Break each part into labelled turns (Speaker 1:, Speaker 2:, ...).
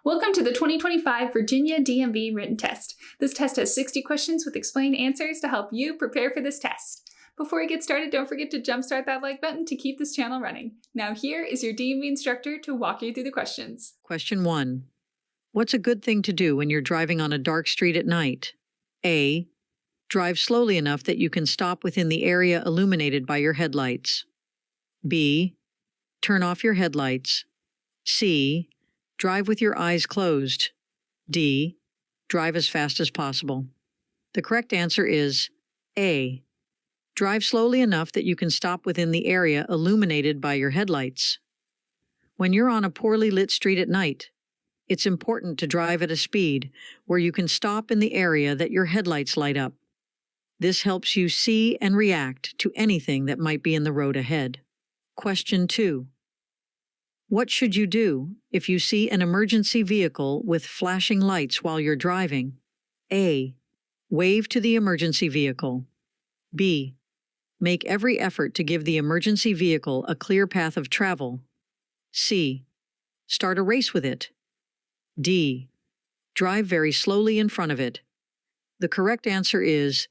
Speaker 1: Welcome to the 2025 Virginia DMV written test. This test has 60 questions with explained answers to help you prepare for this test. Before we get started, don't forget to jumpstart that like button to keep this channel running. Now here is your DMV instructor to walk you through the questions.
Speaker 2: Question 1. What's a good thing to do when you're driving on a dark street at night? A. Drive slowly enough that you can stop within the area illuminated by your headlights. B. Turn off your headlights. C. Drive with your eyes closed. D. Drive as fast as possible. The correct answer is A. Drive slowly enough that you can stop within the area illuminated by your headlights. When you're on a poorly lit street at night, it's important to drive at a speed where you can stop in the area that your headlights light up. This helps you see and react to anything that might be in the road ahead. Question 2. What should you do if you see an emergency vehicle with flashing lights while you're driving? A. Wave to the emergency vehicle. B. Make every effort to give the emergency vehicle a clear path of travel. C. Start a race with it. D. Drive very slowly in front of it. The correct answer is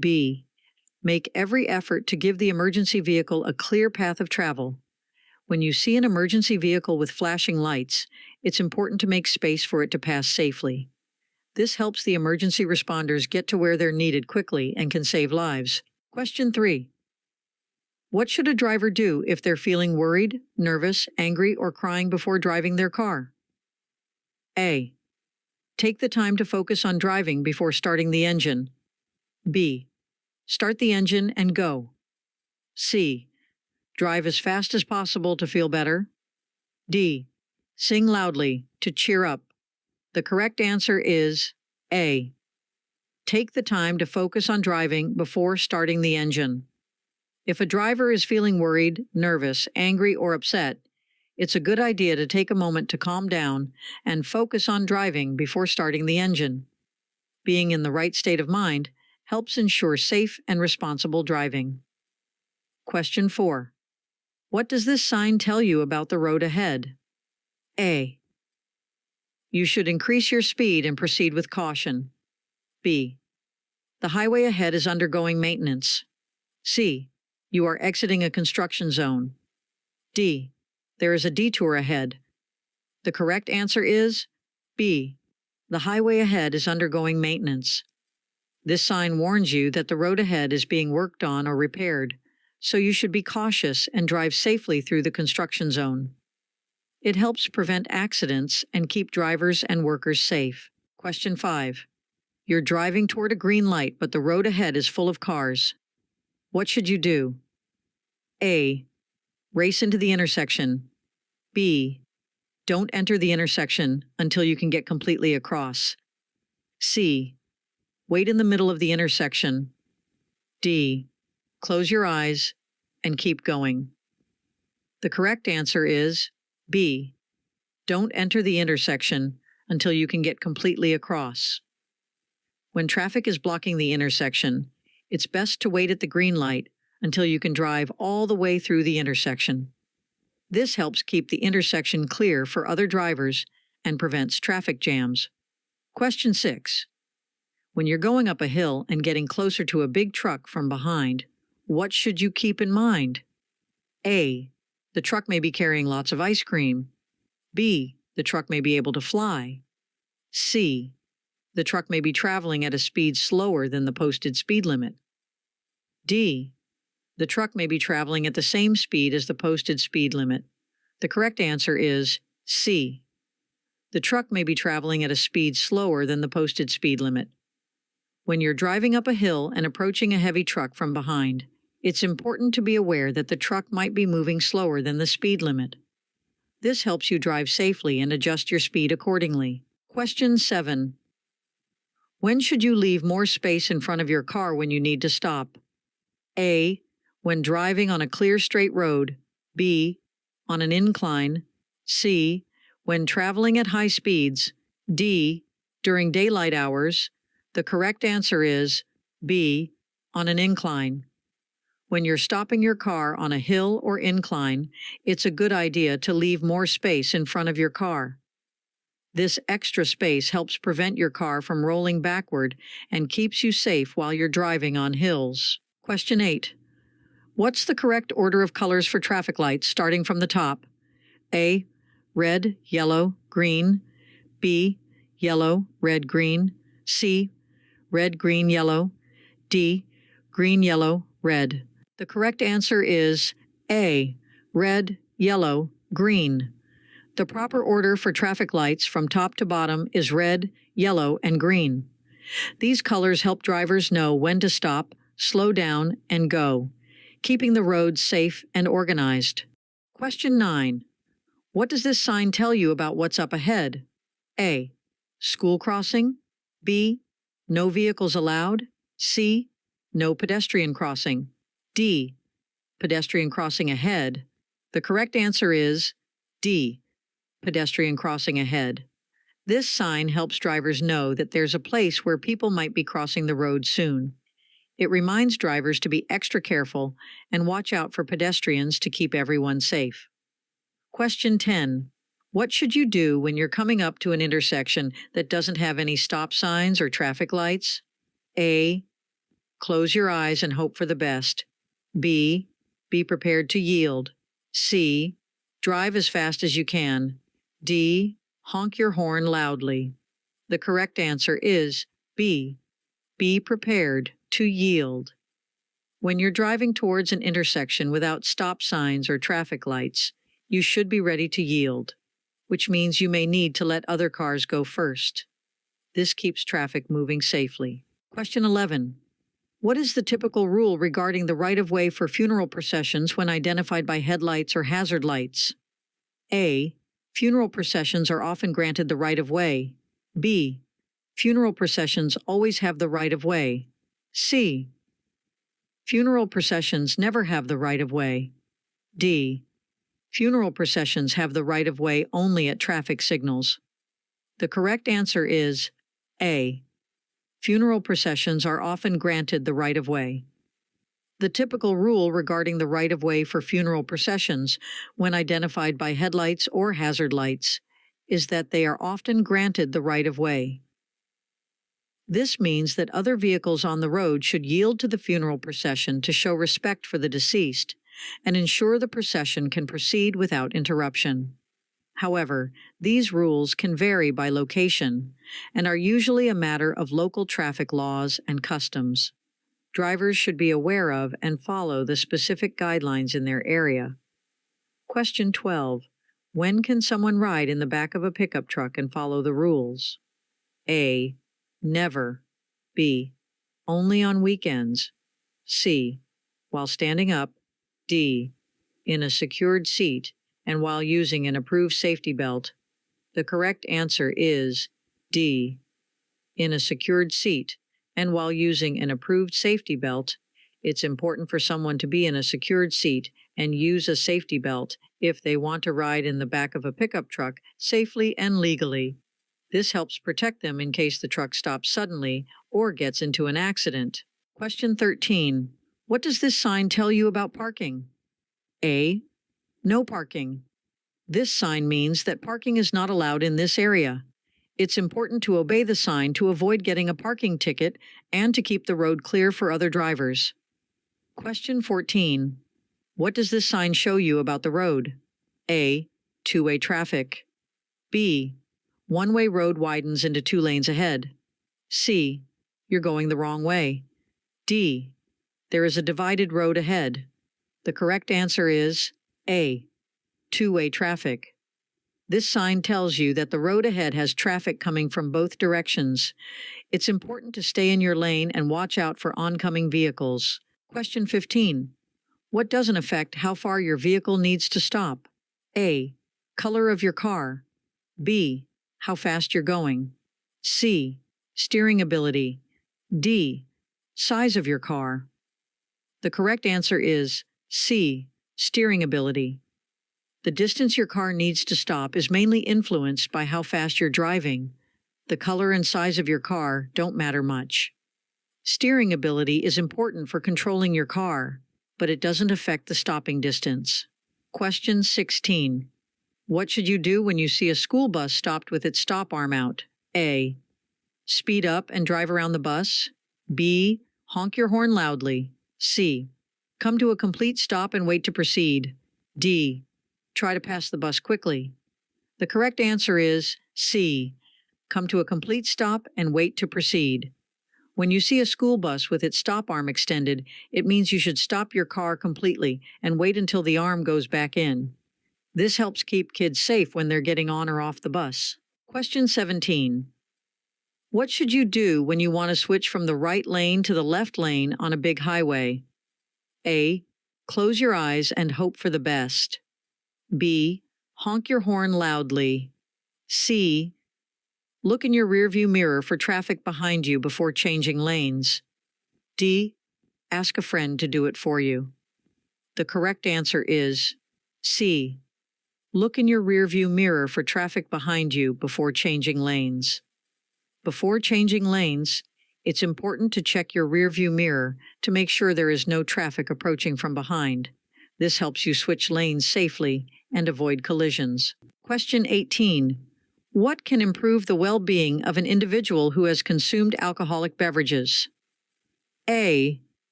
Speaker 2: B. Make every effort to give the emergency vehicle a clear path of travel. When you see an emergency vehicle with flashing lights, it's important to make space for it to pass safely. This helps the emergency responders get to where they're needed quickly and can save lives. Question 3. What should a driver do if they're feeling worried, nervous, angry, or crying before driving their car? A. Take the time to focus on driving before starting the engine. B. Start the engine and go. C. Drive as fast as possible to feel better. D. Sing loudly to cheer up. The correct answer is A. Take the time to focus on driving before starting the engine. If a driver is feeling worried, nervous, angry, or upset, it's a good idea to take a moment to calm down and focus on driving before starting the engine. Being in the right state of mind helps ensure safe and responsible driving. Question 4. What does this sign tell you about the road ahead? A. You should increase your speed and proceed with caution. B. The highway ahead is undergoing maintenance. C. You are exiting a construction zone. D. There is a detour ahead. The correct answer is B. The highway ahead is undergoing maintenance. This sign warns you that the road ahead is being worked on or repaired, so you should be cautious and drive safely through the construction zone. It helps prevent accidents and keep drivers and workers safe. Question 5. You're driving toward a green light, but the road ahead is full of cars. What should you do? A. Race into the intersection. B. Don't enter the intersection until you can get completely across. C. Wait in the middle of the intersection. D. Close your eyes and keep going. The correct answer is B. Don't enter the intersection until you can get completely across. When traffic is blocking the intersection, it's best to wait at the green light until you can drive all the way through the intersection. This helps keep the intersection clear for other drivers and prevents traffic jams. Question 6. When you're going up a hill and getting closer to a big truck from behind, what should you keep in mind? A. The truck may be carrying lots of ice cream. B. The truck may be able to fly. C. The truck may be traveling at a speed slower than the posted speed limit. D. The truck may be traveling at the same speed as the posted speed limit. The correct answer is C. The truck may be traveling at a speed slower than the posted speed limit. When you're driving up a hill and approaching a heavy truck from behind, it's important to be aware that the truck might be moving slower than the speed limit. This helps you drive safely and adjust your speed accordingly. Question 7. When should you leave more space in front of your car when you need to stop? A. When driving on a clear straight road. B. On an incline. C. When traveling at high speeds. D. During daylight hours. The correct answer is B. On an incline. When you're stopping your car on a hill or incline, it's a good idea to leave more space in front of your car. This extra space helps prevent your car from rolling backward and keeps you safe while you're driving on hills. Question 8. What's the correct order of colors for traffic lights starting from the top? A. Red, yellow, green. B. Yellow, red, green. C. Red, green, yellow. D. Green, yellow, red. The correct answer is A. Red, yellow, green. The proper order for traffic lights from top to bottom is red, yellow, and green. These colors help drivers know when to stop, slow down, and go, keeping the roads safe and organized. Question 9. What does this sign tell you about what's up ahead? A. School crossing. B. No vehicles allowed. C. No pedestrian crossing. D. Pedestrian crossing ahead. The correct answer is D. Pedestrian crossing ahead. This sign helps drivers know that there's a place where people might be crossing the road soon. It reminds drivers to be extra careful and watch out for pedestrians to keep everyone safe. Question 10. What should you do when you're coming up to an intersection that doesn't have any stop signs or traffic lights? A. Close your eyes and hope for the best. B. Be prepared to yield. C. Drive as fast as you can. D. Honk your horn loudly. The correct answer is B. Be prepared to yield. When you're driving towards an intersection without stop signs or traffic lights, you should be ready to yield, which means you may need to let other cars go first. This keeps traffic moving safely. Question 11. What is the typical rule regarding the right-of-way for funeral processions when identified by headlights or hazard lights? A. Funeral processions are often granted the right-of-way. B. Funeral processions always have the right-of-way. C. Funeral processions never have the right-of-way. D. Funeral processions have the right-of-way only at traffic signals. The correct answer is A. Funeral processions are often granted the right-of-way. The typical rule regarding the right-of-way for funeral processions, when identified by headlights or hazard lights, is that they are often granted the right-of-way. This means that other vehicles on the road should yield to the funeral procession to show respect for the deceased and ensure the procession can proceed without interruption. However, these rules can vary by location and are usually a matter of local traffic laws and customs. Drivers should be aware of and follow the specific guidelines in their area. Question 12. When can someone ride in the back of a pickup truck and follow the rules? A. Never. B. Only on weekends. C. While standing up. D. In a secured seat and while using an approved safety belt. The correct answer is D. In a secured seat and while using an approved safety belt. It's important for someone to be in a secured seat and use a safety belt if they want to ride in the back of a pickup truck safely and legally. This helps protect them in case the truck stops suddenly or gets into an accident. Question 13. What does this sign tell you about parking? A. No parking. This sign means that parking is not allowed in this area. It's important to obey the sign to avoid getting a parking ticket and to keep the road clear for other drivers. Question 14. What does this sign show you about the road? A. Two-way traffic. B. One-way road widens into 2 lanes ahead. C. You're going the wrong way. D. There is a divided road ahead. The correct answer is A. Two-way traffic. This sign tells you that the road ahead has traffic coming from both directions. It's important to stay in your lane and watch out for oncoming vehicles. Question 15. What doesn't affect how far your vehicle needs to stop? A. Color of your car. B. How fast you're going. C. Steering ability. D. Size of your car. The correct answer is C. Steering ability. The distance your car needs to stop is mainly influenced by how fast you're driving. The color and size of your car don't matter much. Steering ability is important for controlling your car, but it doesn't affect the stopping distance. Question 16. What should you do when you see a school bus stopped with its stop arm out? A. Speed up and drive around the bus. B. Honk your horn loudly. C. Come to a complete stop and wait to proceed. D. Try to pass the bus quickly. The correct answer is C. Come to a complete stop and wait to proceed. When you see a school bus with its stop arm extended, it means you should stop your car completely and wait until the arm goes back in. This helps keep kids safe when they're getting on or off the bus. Question 17. What should you do when you want to switch from the right lane to the left lane on a big highway? A. Close your eyes and hope for the best. B. Honk your horn loudly. C. Look in your rearview mirror for traffic behind you before changing lanes. D. Ask a friend to do it for you. The correct answer is C. Look in your rearview mirror for traffic behind you before changing lanes. Before changing lanes, it's important to check your rearview mirror to make sure there is no traffic approaching from behind. This helps you switch lanes safely and avoid collisions. Question 18. What can improve the well-being of an individual who has consumed alcoholic beverages? A.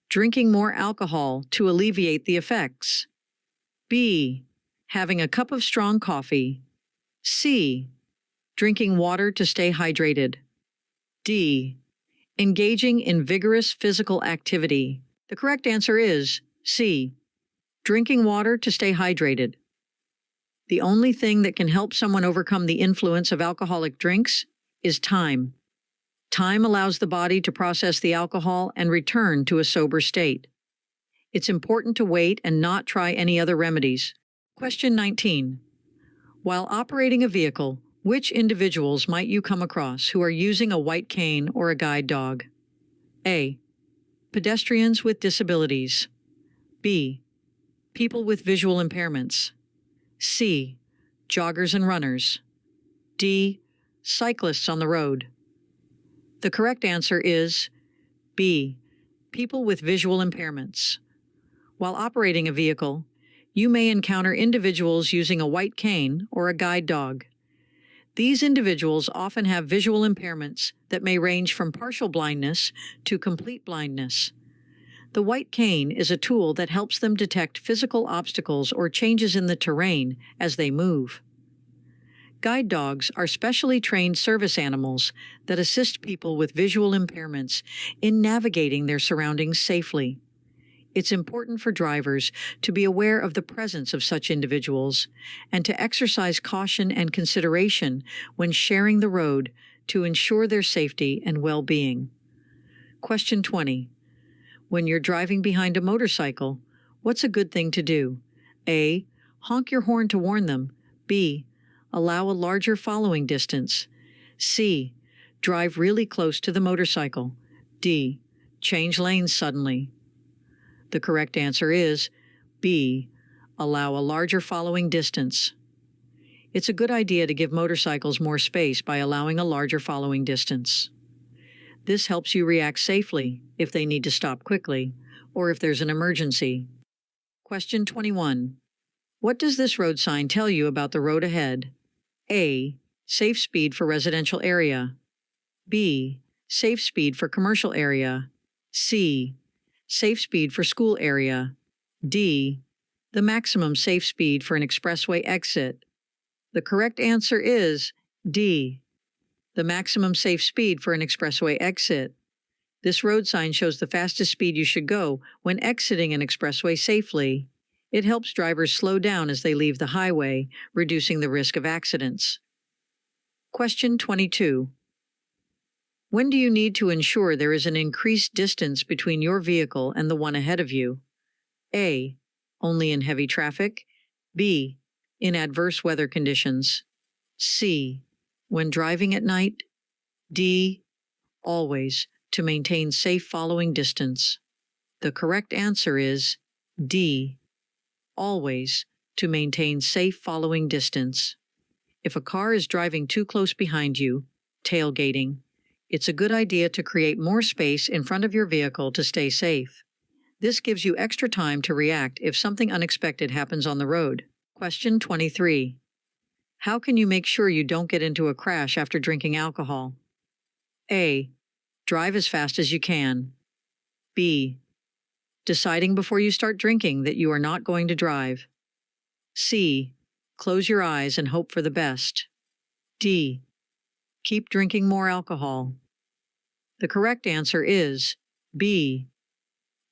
Speaker 2: Drinking more alcohol to alleviate the effects. B. Having a cup of strong coffee. C. Drinking water to stay hydrated. D. Engaging in vigorous physical activity. The correct answer is C. Drinking water to stay hydrated. The only thing that can help someone overcome the influence of alcoholic drinks is time. Time allows the body to process the alcohol and return to a sober state. It's important to wait and not try any other remedies. Question 19. While operating a vehicle, which individuals might you come across who are using a white cane or a guide dog? A. Pedestrians with disabilities. B. People with visual impairments. C. Joggers and runners. D. Cyclists on the road. The correct answer is B. People with visual impairments. While operating a vehicle, you may encounter individuals using a white cane or a guide dog. These individuals often have visual impairments that may range from partial blindness to complete blindness. The white cane is a tool that helps them detect physical obstacles or changes in the terrain as they move. Guide dogs are specially trained service animals that assist people with visual impairments in navigating their surroundings safely. It's important for drivers to be aware of the presence of such individuals and to exercise caution and consideration when sharing the road to ensure their safety and well-being. Question 20. When you're driving behind a motorcycle, what's a good thing to do? A. Honk your horn to warn them. B. Allow a larger following distance. C. Drive really close to the motorcycle. D. Change lanes suddenly. The correct answer is B. Allow a larger following distance. It's a good idea to give motorcycles more space by allowing a larger following distance. This helps you react safely if they need to stop quickly or if there's an emergency. Question 21. What does this road sign tell you about the road ahead? A. Safe speed for residential area. B. Safe speed for commercial area. C. Safe speed for school area. D. The maximum safe speed for an expressway exit. The correct answer is D. The maximum safe speed for an expressway exit. This road sign shows the fastest speed you should go when exiting an expressway safely. It helps drivers slow down as they leave the highway, reducing the risk of accidents. Question 22. When do you need to ensure there is an increased distance between your vehicle and the one ahead of you? A. Only in heavy traffic. B. In adverse weather conditions. C. When driving at night. D. Always, to maintain safe following distance. The correct answer is D. Always, to maintain safe following distance. If a car is driving too close behind you, tailgating, it's a good idea to create more space in front of your vehicle to stay safe. This gives you extra time to react if something unexpected happens on the road. Question 23. How can you make sure you don't get into a crash after drinking alcohol? A. Drive as fast as you can. B. Deciding before you start drinking that you are not going to drive. C. Close your eyes and hope for the best. D. Keep drinking more alcohol. The correct answer is B.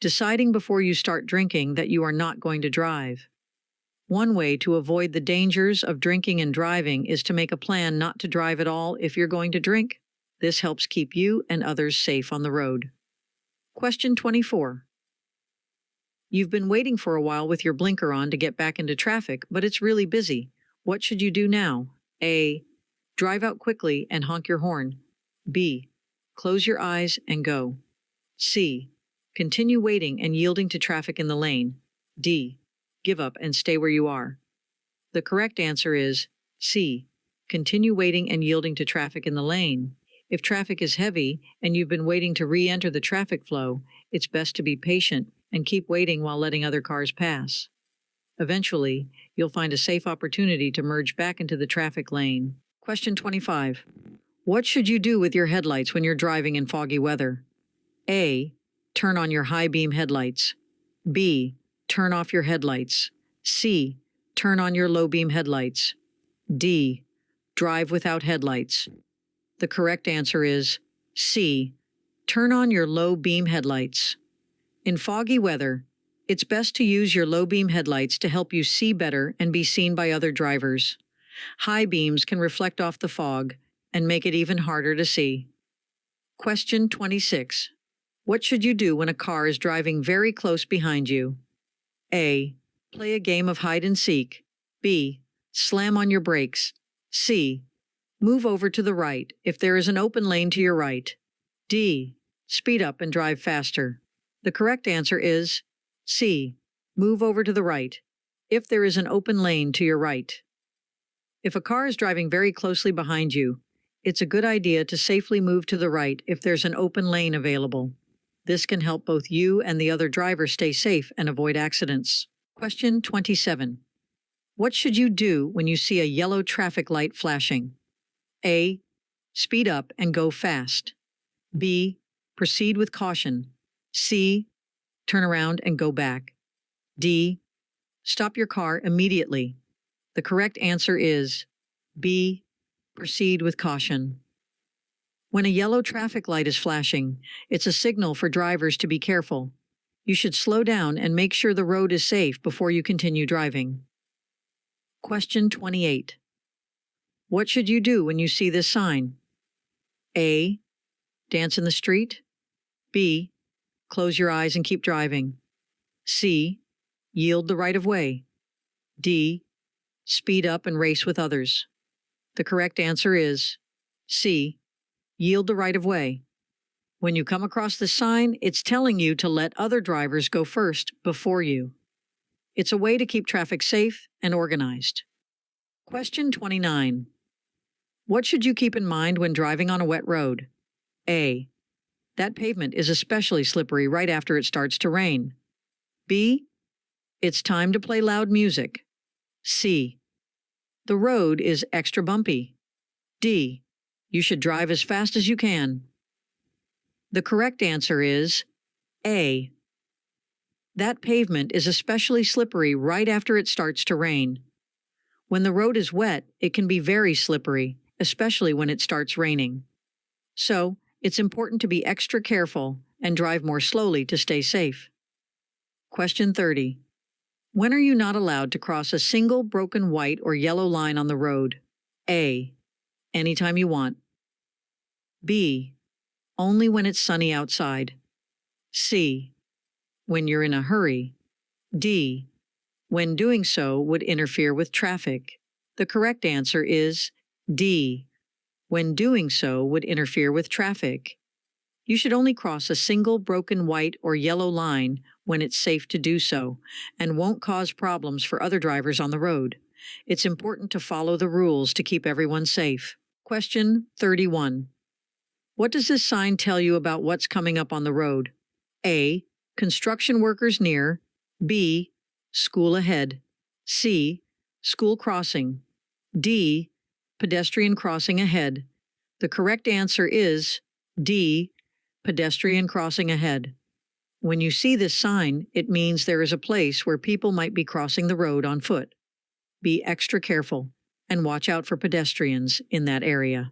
Speaker 2: Deciding before you start drinking that you are not going to drive. One way to avoid the dangers of drinking and driving is to make a plan not to drive at all if you're going to drink. This helps keep you and others safe on the road. Question 24. You've been waiting for a while with your blinker on to get back into traffic, but it's really busy. What should you do now? A. Drive out quickly and honk your horn. B. Close your eyes and go. C. Continue waiting and yielding to traffic in the lane. D. Give up and stay where you are. The correct answer is C. Continue waiting and yielding to traffic in the lane. If traffic is heavy and you've been waiting to re-enter the traffic flow, it's best to be patient and keep waiting while letting other cars pass. Eventually, you'll find a safe opportunity to merge back into the traffic lane. Question 25. What should you do with your headlights when you're driving in foggy weather? A. Turn on your high beam headlights. B. Turn off your headlights. C. Turn on your low beam headlights. D. Drive without headlights. The correct answer is C. Turn on your low beam headlights. In foggy weather, it's best to use your low beam headlights to help you see better and be seen by other drivers. High beams can reflect off the fog and make it even harder to see. Question 26. What should you do when a car is driving very close behind you? A. Play a game of hide and seek. B. Slam on your brakes. C. Move over to the right if there is an open lane to your right. D. Speed up and drive faster. The correct answer is C. Move over to the right if there is an open lane to your right. If a car is driving very closely behind you, it's a good idea to safely move to the right if there's an open lane available. This can help both you and the other driver stay safe and avoid accidents. Question 27. What should you do when you see a yellow traffic light flashing? A. Speed up and go fast. B. Proceed with caution. C. Turn around and go back. D. Stop your car immediately. The correct answer is B. Proceed with caution. When a yellow traffic light is flashing, it's a signal for drivers to be careful. You should slow down and make sure the road is safe before you continue driving. Question 28. What should you do when you see this sign? A. Dance in the street. B. Close your eyes and keep driving. C. Yield the right of way. D. Speed up and race with others. The correct answer is C. Yield the right of way. When you come across the sign, it's telling you to let other drivers go first before you. It's a way to keep traffic safe and organized. Question 29. What should you keep in mind when driving on a wet road? A. That pavement is especially slippery right after it starts to rain. B. It's time to play loud music. C. The road is extra bumpy. D. You should drive as fast as you can. The correct answer is A. That pavement is especially slippery right after it starts to rain. When the road is wet, it can be very slippery, especially when it starts raining. So, it's important to be extra careful and drive more slowly to stay safe. Question 30. When are you not allowed to cross a single broken white or yellow line on the road? A. Anytime you want. B. Only when it's sunny outside. C. When you're in a hurry. D. When doing so would interfere with traffic. The correct answer is D. When doing so would interfere with traffic. You should only cross a single broken white or yellow line when it's safe to do so and won't cause problems for other drivers on the road. It's important to follow the rules to keep everyone safe. Question 31. What does this sign tell you about what's coming up on the road? A. Construction workers near. B. School ahead. C. School crossing. D. Pedestrian crossing ahead. The correct answer is D. Pedestrian crossing ahead. When you see this sign, it means there is a place where people might be crossing the road on foot. Be extra careful and watch out for pedestrians in that area.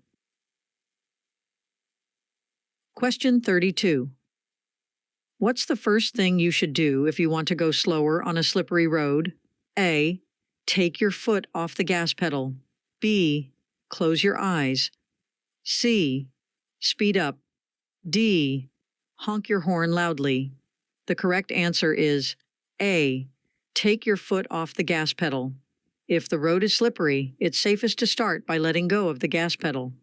Speaker 2: Question 32. What's the first thing you should do if you want to go slower on a slippery road? A. Take your foot off the gas pedal. B. Close your eyes. C. Speed up. D. Honk your horn loudly. The correct answer is A. Take your foot off the gas pedal. If the road is slippery, it's safest to start by letting go of the gas pedal.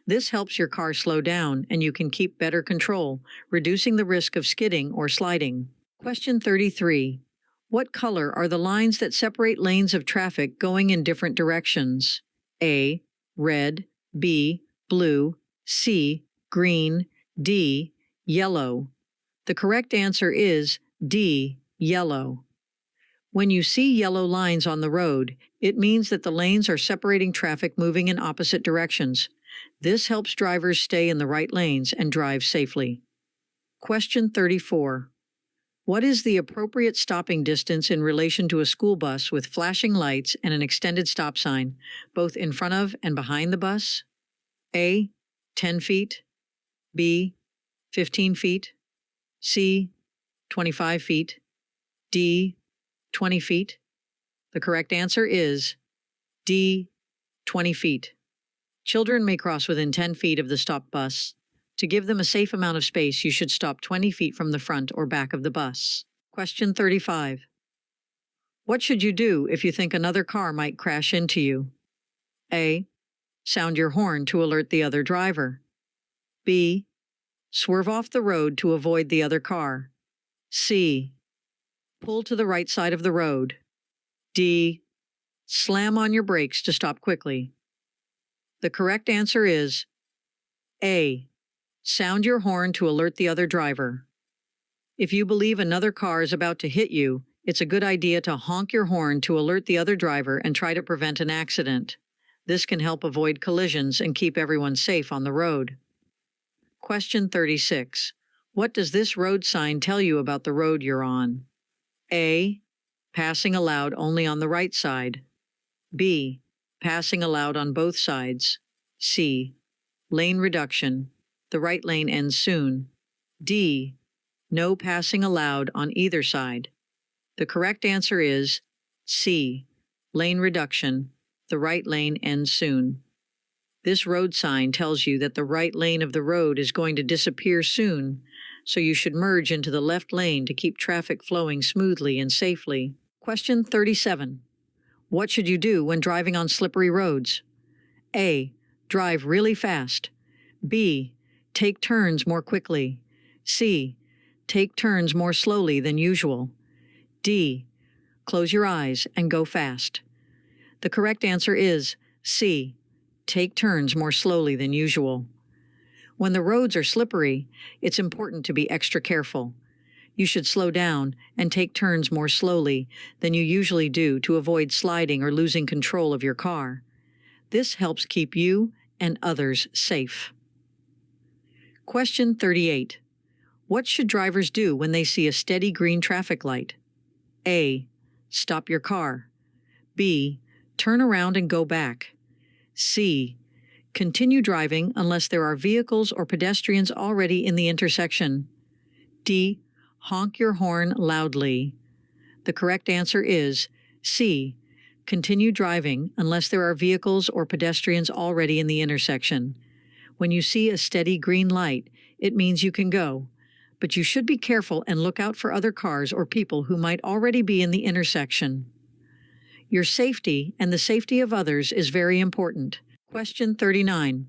Speaker 2: This helps your car slow down and you can keep better control, reducing the risk of skidding or sliding. Question 33. What color are the lines that separate lanes of traffic going in different directions? A. Red. B. Blue. C. Green. D. Yellow. The correct answer is D. Yellow. When you see yellow lines on the road, it means that the lanes are separating traffic moving in opposite directions. This helps drivers stay in the right lanes and drive safely. Question 34. What is the appropriate stopping distance in relation to a school bus with flashing lights and an extended stop sign, both in front of and behind the bus? A. 10 feet. B. 15 feet. C. 25 feet. D. 20 feet. The correct answer is D. 20 feet. Children may cross within 10 feet of the stopped bus. To give them a safe amount of space, you should stop 20 feet from the front or back of the bus. Question 35. What should you do if you think another car might crash into you? A. Sound your horn to alert the other driver. B. Swerve off the road to avoid the other car. C. Pull to the right side of the road. D. Slam on your brakes to stop quickly. The correct answer is A. Sound your horn to alert the other driver. If you believe another car is about to hit you, it's a good idea to honk your horn to alert the other driver and try to prevent an accident. This can help avoid collisions and keep everyone safe on the road. Question 36. What does this road sign tell you about the road you're on? A. Passing allowed only on the right side. B. Passing allowed on both sides. C. Lane reduction. The right lane ends soon. D. No passing allowed on either side. The correct answer is C. Lane reduction. The right lane ends soon. This road sign tells you that the right lane of the road is going to disappear soon, so you should merge into the left lane to keep traffic flowing smoothly and safely. Question 37. What should you do when driving on slippery roads? A. Drive really fast. B. Take turns more quickly. C. Take turns more slowly than usual. D. Close your eyes and go fast. The correct answer is C. Take turns more slowly than usual. When the roads are slippery, it's important to be extra careful. You should slow down and take turns more slowly than you usually do to avoid sliding or losing control of your car. This helps keep you and others safe. Question 38. What should drivers do when they see a steady green traffic light? A. Stop your car. B. Turn around and go back. C. Continue driving unless there are vehicles or pedestrians already in the intersection. D. Honk your horn loudly. The correct answer is C. Continue driving unless there are vehicles or pedestrians already in the intersection. When you see a steady green light, it means you can go, but you should be careful and look out for other cars or people who might already be in the intersection. Your safety and the safety of others is very important. Question 39.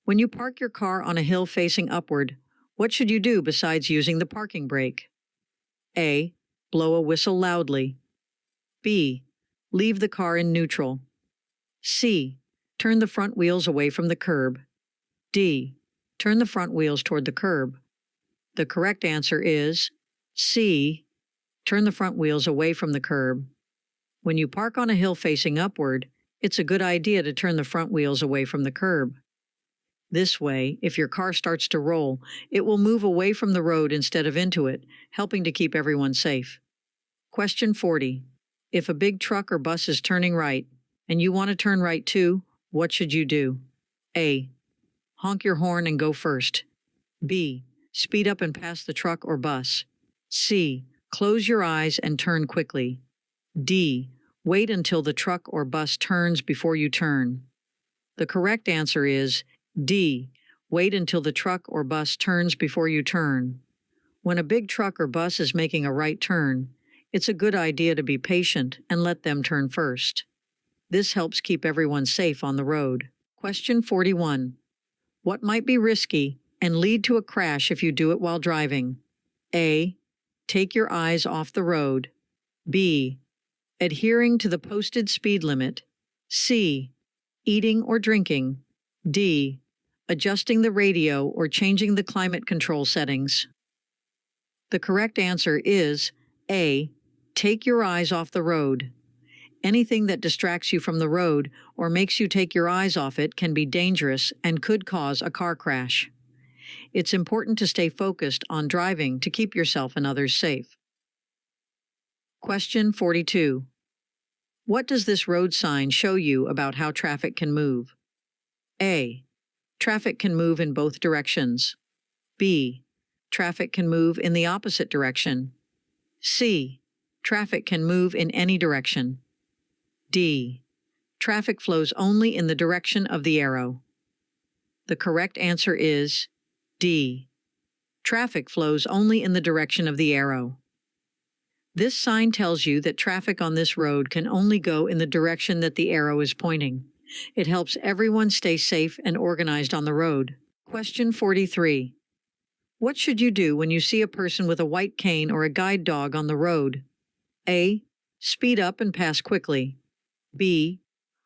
Speaker 2: When you park your car on a hill facing upward, what should you do besides using the parking brake? A. Blow a whistle loudly. B. Leave the car in neutral. C. Turn the front wheels away from the curb. D. Turn the front wheels toward the curb. The correct answer is C. Turn the front wheels away from the curb. When you park on a hill facing upward, It's a good idea to turn the front wheels away from the curb. This way, if your car starts to roll, it will move away from the road instead of into it, helping to keep everyone safe. Question 40. If a big truck or bus is turning right, and you want to turn right too, what should you do? A. Honk your horn and go first. B. Speed up and pass the truck or bus. C. Close your eyes and turn quickly. D. Wait until the truck or bus turns before you turn. The correct answer is D. Wait until the truck or bus turns before you turn. When a big truck or bus is making a right turn, it's a good idea to be patient and let them turn first. This helps keep everyone safe on the road. Question 41. What might be risky and lead to a crash if you do it while driving? A. Take your eyes off the road. B. Adhering to the posted speed limit. C. Eating or drinking. D. Adjusting the radio or changing the climate control settings. The correct answer is A. Take your eyes off the road. Anything that distracts you from the road or makes you take your eyes off it can be dangerous and could cause a car crash. It's important to stay focused on driving to keep yourself and others safe. Question 42. What does this road sign show you about how traffic can move? A. Traffic can move in both directions. B. Traffic can move in the opposite direction. C. Traffic can move in any direction. D. Traffic flows only in the direction of the arrow. The correct answer is D. Traffic flows only in the direction of the arrow. This sign tells you that traffic on this road can only go in the direction that the arrow is pointing. It helps everyone stay safe and organized on the road. Question 43. What should you do when you see a person with a white cane or a guide dog on the road? A. Speed up and pass quickly. B.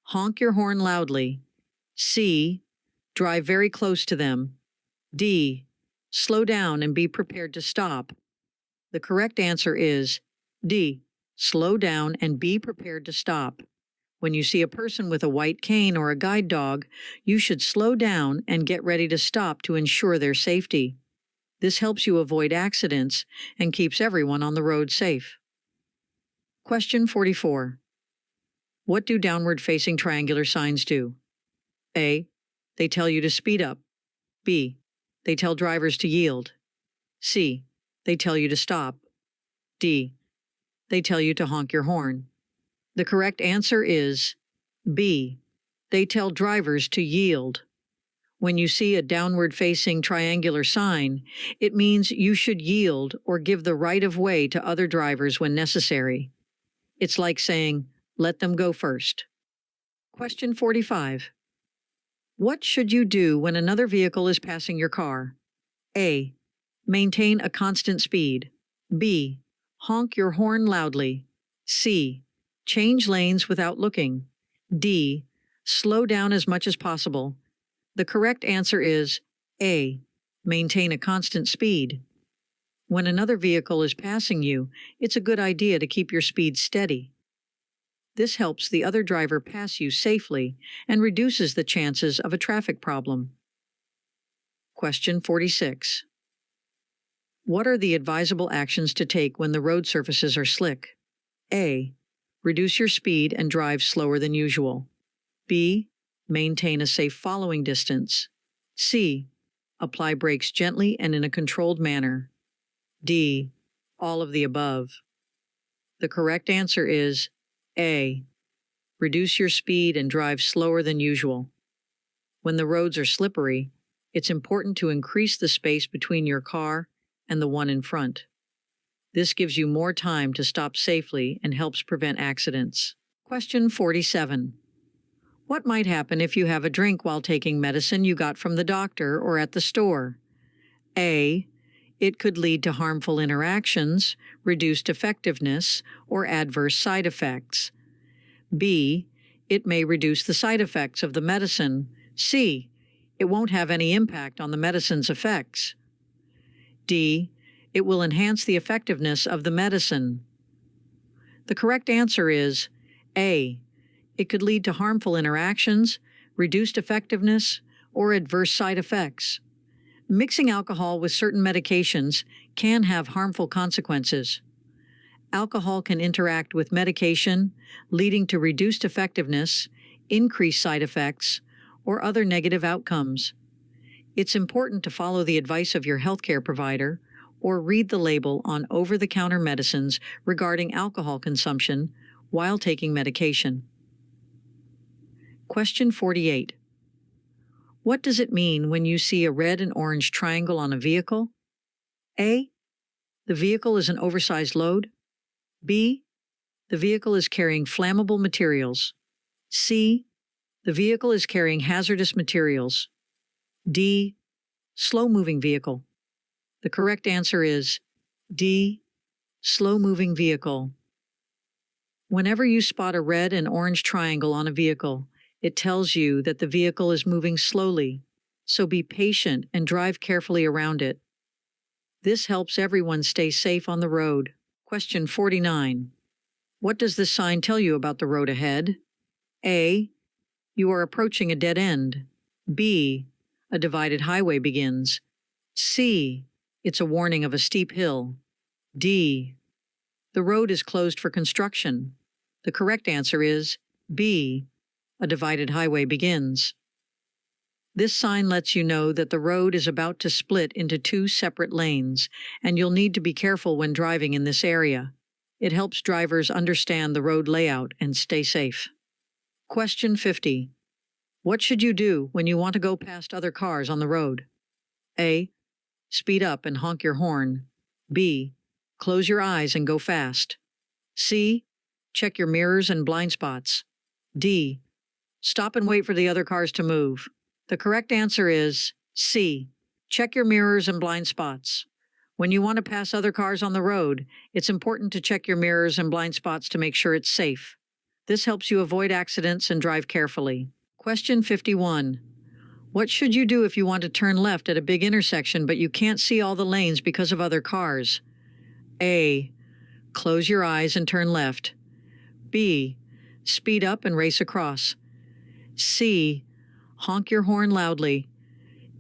Speaker 2: Honk your horn loudly. C. Drive very close to them. D. Slow down and be prepared to stop. The correct answer is D. Slow down and be prepared to stop. When you see a person with a white cane or a guide dog, you should slow down and get ready to stop to ensure their safety. This helps you avoid accidents and keeps everyone on the road safe. Question 44. What do downward-facing triangular signs do? A. They tell you to speed up. B. They tell drivers to yield. C. They tell you to stop. D. They tell you to honk your horn. The correct answer is B. They tell drivers to yield. When you see a downward-facing triangular sign, it means you should yield or give the right of way to other drivers when necessary. It's like saying, let them go first. Question 45. What should you do when another vehicle is passing your car? A. Maintain a constant speed. B. Honk your horn loudly. C. Change lanes without looking. D. Slow down as much as possible. The correct answer is A. Maintain a constant speed. When another vehicle is passing you, it's a good idea to keep your speed steady. This helps the other driver pass you safely and reduces the chances of a traffic problem. Question 46. What are the advisable actions to take when the road surfaces are slick? A. Reduce your speed and drive slower than usual. B. Maintain a safe following distance. C. Apply brakes gently and in a controlled manner. D. All of the above. The correct answer is A. Reduce your speed and drive slower than usual. When the roads are slippery, it's important to increase the space between your car and the one in front. This gives you more time to stop safely and helps prevent accidents. Question 47. What might happen if you have a drink while taking medicine you got from the doctor or at the store? A. It could lead to harmful interactions, reduced effectiveness, or adverse side effects. B. It may reduce the side effects of the medicine. C. It won't have any impact on the medicine's effects. D. It will enhance the effectiveness of the medicine. The correct answer is A. It could lead to harmful interactions, reduced effectiveness, or adverse side effects. Mixing alcohol with certain medications can have harmful consequences. Alcohol can interact with medication, leading to reduced effectiveness, increased side effects, or other negative outcomes. It's important to follow the advice of your healthcare provider or read the label on over-the-counter medicines regarding alcohol consumption while taking medication. Question 48. What does it mean when you see a red and orange triangle on a vehicle? A. The vehicle is an oversized load. B. The vehicle is carrying flammable materials. C. The vehicle is carrying hazardous materials. D. Slow-moving vehicle. The correct answer is D. Slow-moving vehicle. Whenever you spot a red and orange triangle on a vehicle, it tells you that the vehicle is moving slowly, so be patient and drive carefully around it. This helps everyone stay safe on the road. Question 49. What does this sign tell you about the road ahead? A. You are approaching a dead end. B. A divided highway begins. C. It's a warning of a steep hill. D. The road is closed for construction. The correct answer is B. A divided highway begins. This sign lets you know that the road is about to split into two separate lanes, and you'll need to be careful when driving in this area. It helps drivers understand the road layout and stay safe. Question 50. What should you do when you want to go past other cars on the road? A. Speed up and honk your horn. B. Close your eyes and go fast. C. Check your mirrors and blind spots. D. Stop and wait for the other cars to move. The correct answer is C. Check your mirrors and blind spots. When you want to pass other cars on the road, it's important to check your mirrors and blind spots to make sure it's safe. This helps you avoid accidents and drive carefully. Question 51. What should you do if you want to turn left at a big intersection but you can't see all the lanes because of other cars? A. Close your eyes and turn left. B. Speed up and race across. C. Honk your horn loudly.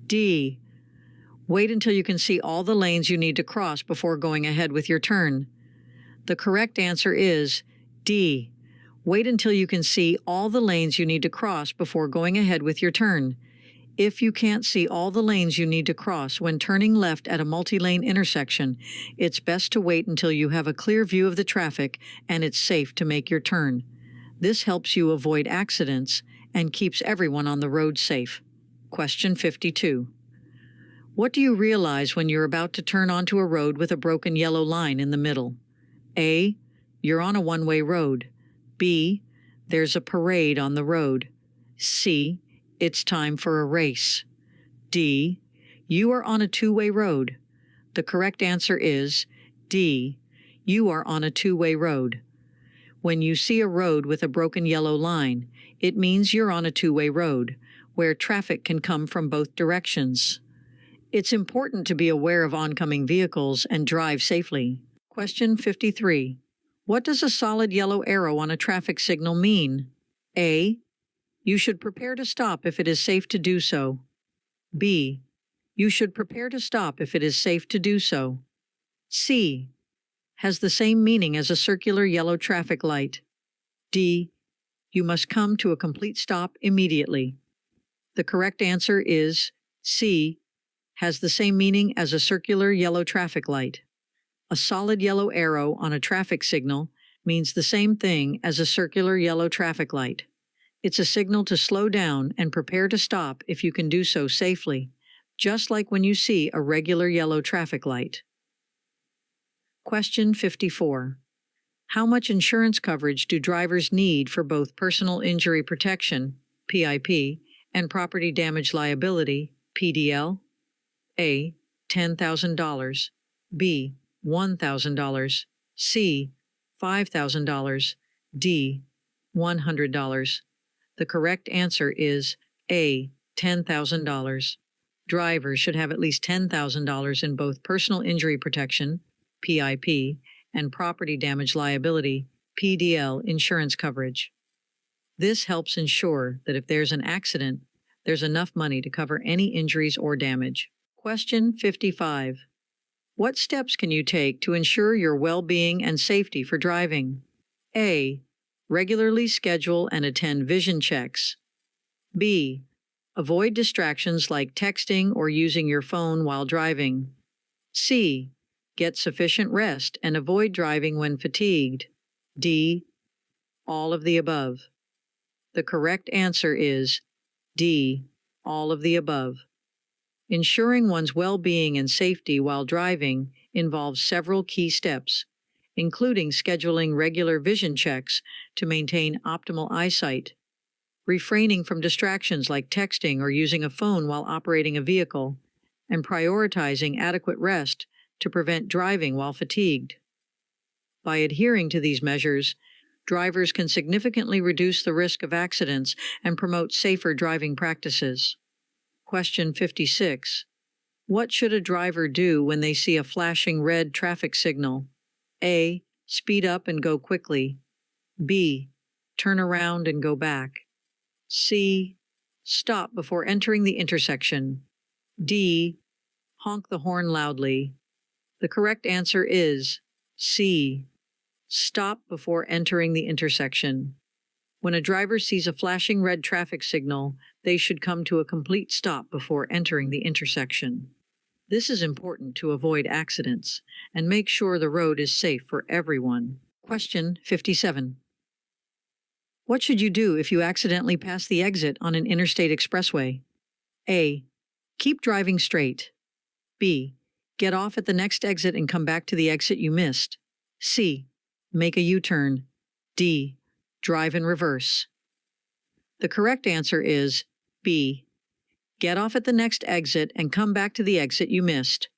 Speaker 2: D. Wait until you can see all the lanes you need to cross before going ahead with your turn. The correct answer is D. Wait until you can see all the lanes you need to cross before going ahead with your turn. If you can't see all the lanes you need to cross when turning left at a multi-lane intersection, it's best to wait until you have a clear view of the traffic and it's safe to make your turn. This helps you avoid accidents and keeps everyone on the road safe. Question 52. What do you realize when you're about to turn onto a road with a broken yellow line in the middle? A. You're on a one-way road. B. There's a parade on the road. C. It's time for a race. D. You are on a two-way road. The correct answer is D. You are on a two-way road. When you see a road with a broken yellow line, it means you're on a two-way road, where traffic can come from both directions. It's important to be aware of oncoming vehicles and drive safely. Question 53. What does a solid yellow arrow on a traffic signal mean? A. You should prepare to stop if it is safe to do so. B. You should prepare to stop if it is safe to do so. C. Has the same meaning as a circular yellow traffic light. D. You must come to a complete stop immediately. The correct answer is C. Has the same meaning as a circular yellow traffic light. A solid yellow arrow on a traffic signal means the same thing as a circular yellow traffic light. It's a signal to slow down and prepare to stop if you can do so safely, just like when you see a regular yellow traffic light. Question 54. How much insurance coverage do drivers need for both personal injury protection, PIP, and property damage liability, PDL? A. $10,000. B. $1,000. C. $5,000. D. $100. The correct answer is A. $10,000. Drivers should have at least $10,000 in both personal injury protection, PIP, and property damage liability, PDL, insurance coverage. This helps ensure that if there's an accident, there's enough money to cover any injuries or damage. Question 55. What steps can you take to ensure your well-being and safety for driving? A. Regularly schedule and attend vision checks. B. Avoid distractions like texting or using your phone while driving. C. Get sufficient rest and avoid driving when fatigued. D. All of the above. The correct answer is D. All of the above. Ensuring one's well-being and safety while driving involves several key steps, including scheduling regular vision checks to maintain optimal eyesight, refraining from distractions like texting or using a phone while operating a vehicle, and prioritizing adequate rest to prevent driving while fatigued. By adhering to these measures, drivers can significantly reduce the risk of accidents and promote safer driving practices. Question 56. What should a driver do when they see a flashing red traffic signal? A. Speed up and go quickly. B. Turn around and go back. C. Stop before entering the intersection. D. Honk the horn loudly. The correct answer is C. Stop before entering the intersection. When a driver sees a flashing red traffic signal, they should come to a complete stop before entering the intersection. This is important to avoid accidents and make sure the road is safe for everyone. Question 57. What should you do if you accidentally pass the exit on an interstate expressway? A. Keep driving straight. B. Get off at the next exit and come back to the exit you missed. C. Make a U-turn. D. Drive in reverse. The correct answer is B. Get off at the next exit and come back to the exit you missed.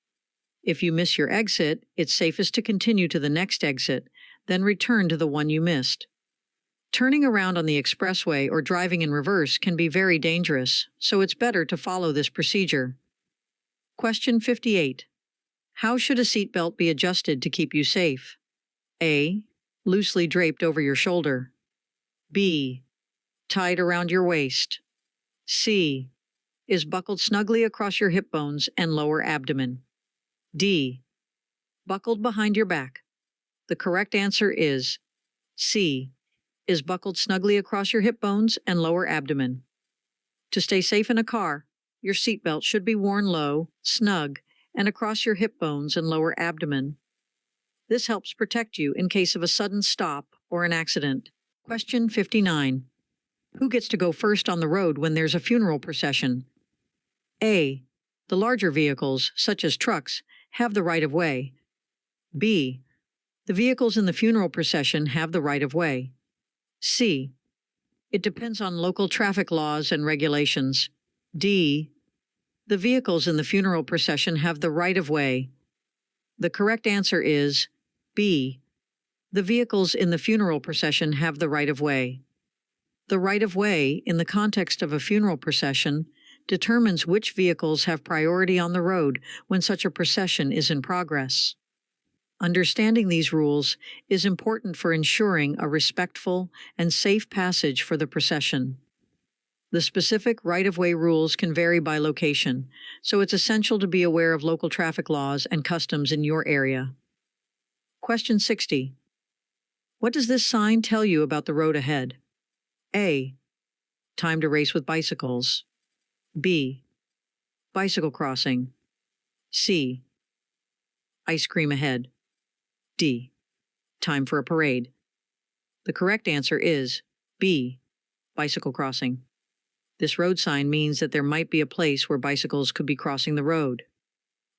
Speaker 2: If you miss your exit, it's safest to continue to the next exit, then return to the one you missed. Turning around on the expressway or driving in reverse can be very dangerous, so it's better to follow this procedure. Question 58. How should a seatbelt be adjusted to keep you safe? A. Loosely draped over your shoulder. B. Tied around your waist. C. Is buckled snugly across your hip bones and lower abdomen. D. Buckled behind your back. The correct answer is C. Is buckled snugly across your hip bones and lower abdomen. To stay safe in a car, your seatbelt should be worn low, snug, and across your hip bones and lower abdomen. This helps protect you in case of a sudden stop or an accident. Question 59. Who gets to go first on the road when there's a funeral procession? A. The larger vehicles, such as trucks, have the right of way. B. The vehicles in the funeral procession have the right of way. C. It depends on local traffic laws and regulations. D. The vehicles in the funeral procession have the right of way. The correct answer is B. The vehicles in the funeral procession have the right of way. The right of way, in the context of a funeral procession, determines which vehicles have priority on the road when such a procession is in progress. Understanding these rules is important for ensuring a respectful and safe passage for the procession. The specific right-of-way rules can vary by location, so it's essential to be aware of local traffic laws and customs in your area. Question 60. What does this sign tell you about the road ahead? A. Time to race with bicycles. B. Bicycle crossing. C. Ice cream ahead. D. Time for a parade. The correct answer is B. Bicycle crossing. This road sign means that there might be a place where bicycles could be crossing the road.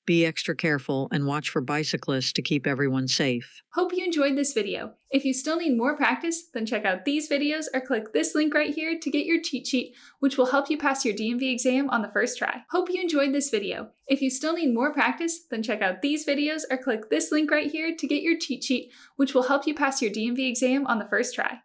Speaker 2: Be extra careful and watch for bicyclists to keep everyone safe.
Speaker 1: Hope you enjoyed this video. If you still need more practice, then check out these videos or click this link right here to get your cheat sheet, which will help you pass your DMV exam on the first try. Hope you enjoyed this video. If you still need more practice, then check out these videos or click this link right here to get your cheat sheet, which will help you pass your DMV exam on the first try.